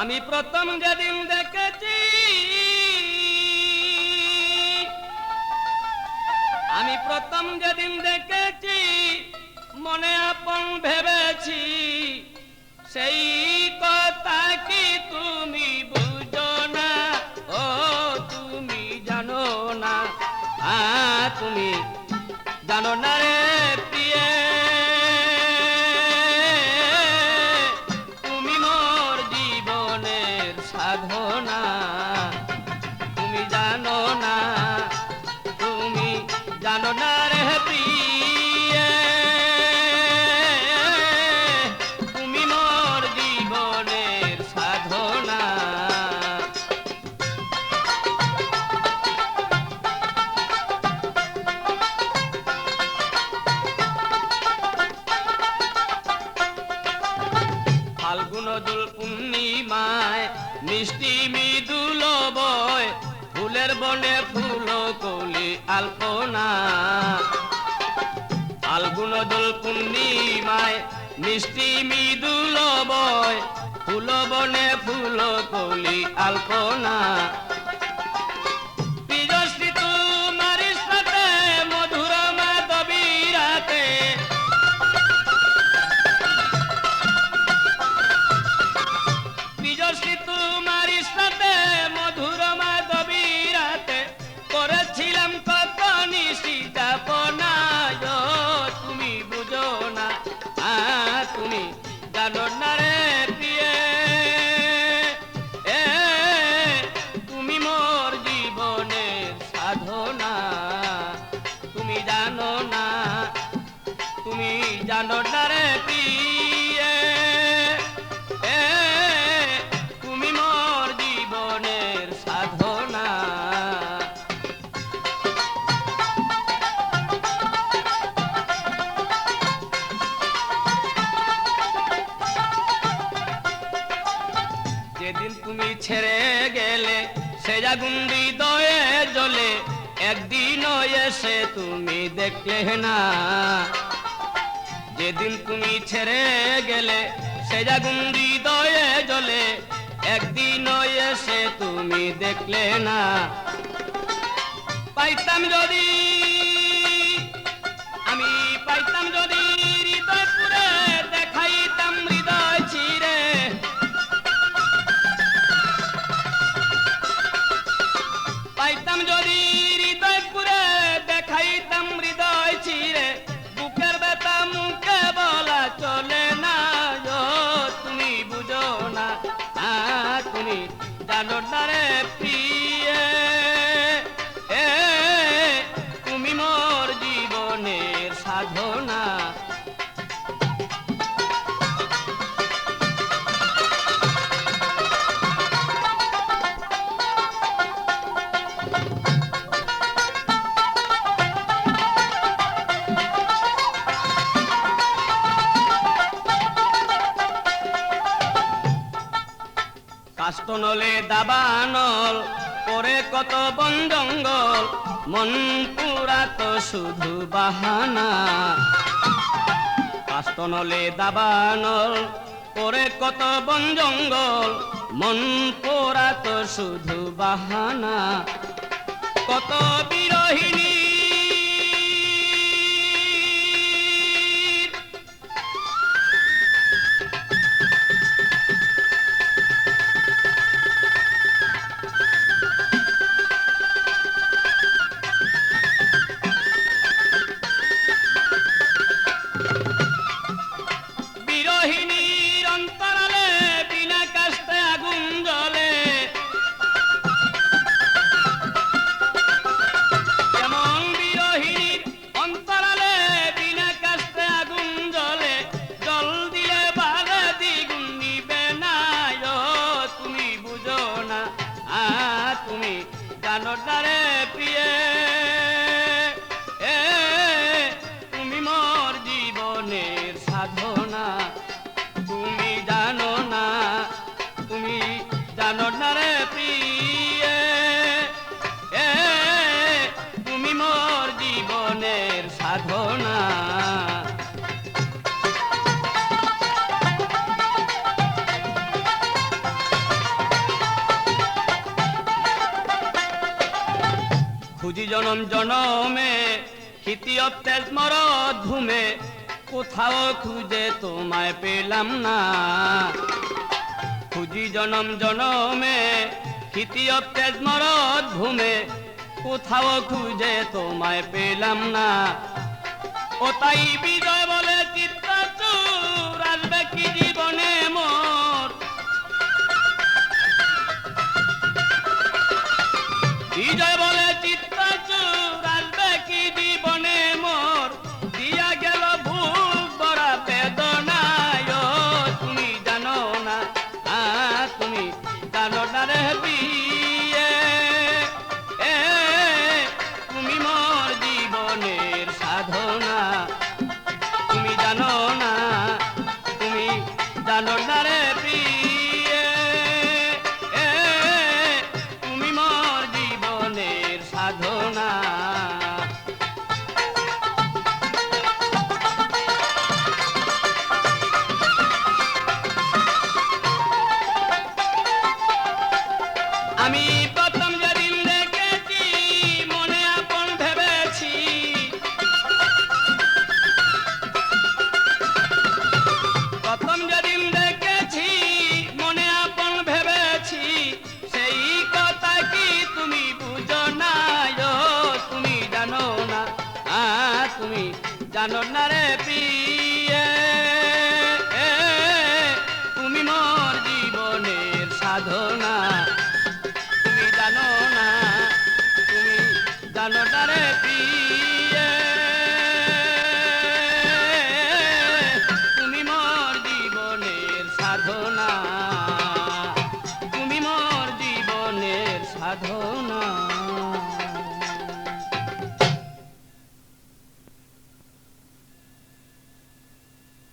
আমি প্রথম যেদিন দেখেছি, আমি প্রথম যেদিন দেখেছি, মনে আপন ভেবেছি, সেই কথা কি তুমি বুঝো না? ও তুমি জানো না, তুমি জানো না রে প্রিয়ে, তুমি মোর জীবনের সাধনা, তুমি জানো না, তুমি জানো না রে প্রিয়ে, তুমি মোর জীবনের সাধনা। ফাল্গুন দোল পূর্ণিমায় মিষ্টি মৃদুল বয়, ফুলের বনে ফুল কলি আলপনা। ফাল্গুন দোল পূর্ণিমায় মিষ্টি মৃদুল বয়, ফুল বনে ফুল কলি আলপনা। প্রিয়শ্রী তোমার সাথে মধুর মাধবী রাতে, প্রিয়শ্রী তোমার সাথে মধুর মাধবী রাতে, করেছিলাম কত নিশি যাপনা। তুমি বুঝো না, তুমি জানো না রে প্রিয়ে, তুমি মোর জীবনের সাধনা, তুমি জানো না, তুমি জানো না রে প্রিয়ে, তুমি মোর জীবনের সাধনা। যেদিন তুমি ছেড়ে গেলে সে আগুন হৃদয়ে জ্বলে, একদিনও এসে তুমি দেখলে না। যেদিন তুমি ছেড়ে গেলে সে আগুন হৃদয়ে জ্বলে, একদিনও এসে তুমি দেখলে না। পাইতাম যদি, আমি পাইতাম যদি হৃদয় পুরে, দেখাইতাম হৃদয় ছিঁড়ে, পাইতাম যদি হৃদয় পুরে, দেখাইতাম হৃদয় ছিঁড়ে, বুকের ব্যথা মুখে বলা চলে না। তুমি বুঝো না, তুমি জানো না রে প্রিয়ে, তুমি মোর জীবনের সাধনা। কাষ্টনলে দাবানল করে কত বন জঙ্গল, মন পুরা তো শুধু বাহানা। কাষ্টনলে দাবানল করে কত বন জঙ্গল, মন পুরা তো শুধু বাহানা। কত বিরহিনী জনম জনমে ক্ষিতীয় তেজ মরদ ভূমে কোথাও খুঁজে তোমায় পেলাম না খুঁজি জনম জনমে ক্ষিতীয় তেজ মরদ ভূমে কোথাও খুঁজে তোমায় পেলাম না ও তাই বিজয় বলে চিত্তাচুর আসবে কি জীবনে মোর বিজয় বলে চিত্তাচুর আসবে কি জীবনে মোর দিয়া গেল ভুল বড়া বেদনায় তুমি জানো না তুমি জানো না রে বিয়ে তুমি মোর জীবনের সাধনা তুমি জানো না রে প্রিয়ে তুমি মোর জীবনের সাধনা আমি প্রথম যেদিন দেখেছি মনে আপন ভেবেছি প্রথম যেদিন দেখেছি মনে আপন ভেবেছি সেই কথা কি তুমি বুঝো না তুমি জানো না তুমি জানো না রে প্রিয়ে তুমি মোর জীবনের সাধনা তুমি জানো না রে প্রিয়ে তুমি মোর জীবনের সাধনা তুমি মোর জীবনের সাধনা